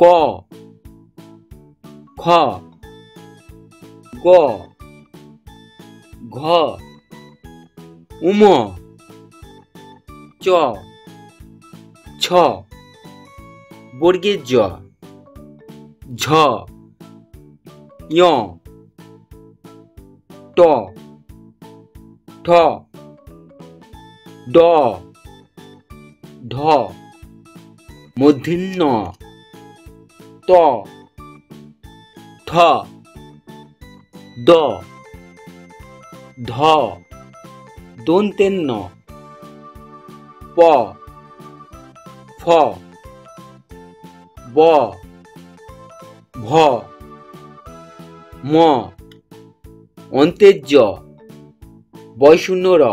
ক খ গ ঘ উম চ ছ বর্গের জ ঝ ঞ ট ঠ ড ঢ মূর্ধন্য ত থ দ ধ দন্তের ন প ফ ব ভ ম অন্তের জ বয়শূন্য র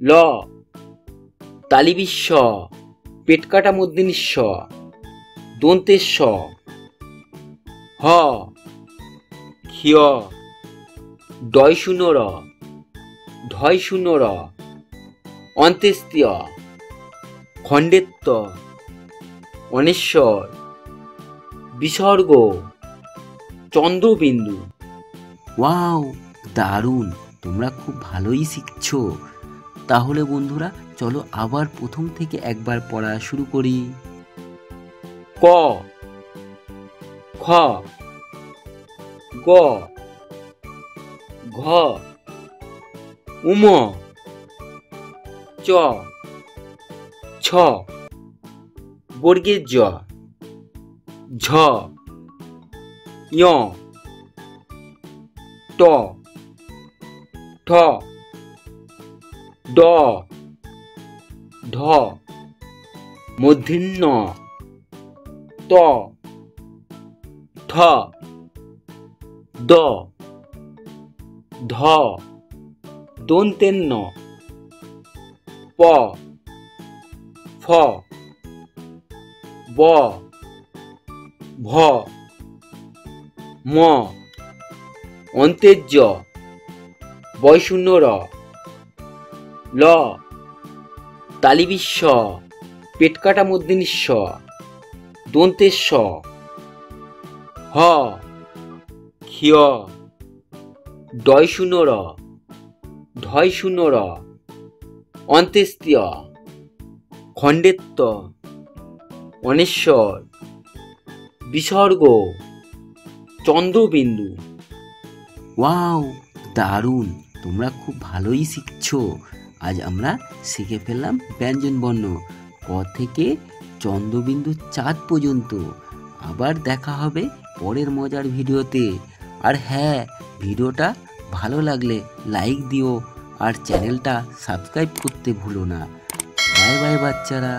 ল তালিবিস্ব পেট কাটা মূর্ধন্য স দন্তের স হ ক্ষিয় ডয়শূন্য র ঢয়শূন্য র অন্ত্যেস্তীয় খণ্ডেত্ব অনেশ্বর বিসর্গ চন্দ্রবিন্দু। ওয়াও, দারুণ! তোমরা খুব ভালোই শিখছো। তাহলে বন্ধুরা চলো আবার প্রথম থেকে একবার পড়া শুরু করি। ক খ গ ঘ উম চ ছ বর্গের জ ঝ ঞ ট ঠ ড ঢ মূর্ধন্য ত থ দ ধ দন্তের ন প ফ ব ভ ম অন্তের জ বয়শূন্য র ল তালিবিস্ব পেট কাটা মূর্ধন্য স দন্তের স হ ক্ষিয় ডয়শূন্য র ঢয়শূন্য র অন্ত্যেস্তীয় খণ্ডেত্ব অনেশ্বর বিসর্গ চন্দ্রবিন্দু। ওয়াও, দারুণ! তোমরা খুব ভালোই শিখছো। আজ আমরা শিখে ফেললাম ব্যঞ্জন বর্ণ ক থেকে চন্দ্রবিন্দু চাঁদ পর্যন্ত। আবার দেখা হবে পরের মজার ভিডিওতে। আর হ্যাঁ, ভিডিওটা ভালো লাগলে লাইক দিও আর চ্যানেলটা সাবস্ক্রাইব করতে ভুলো না। বাই বাই বাচ্চারা।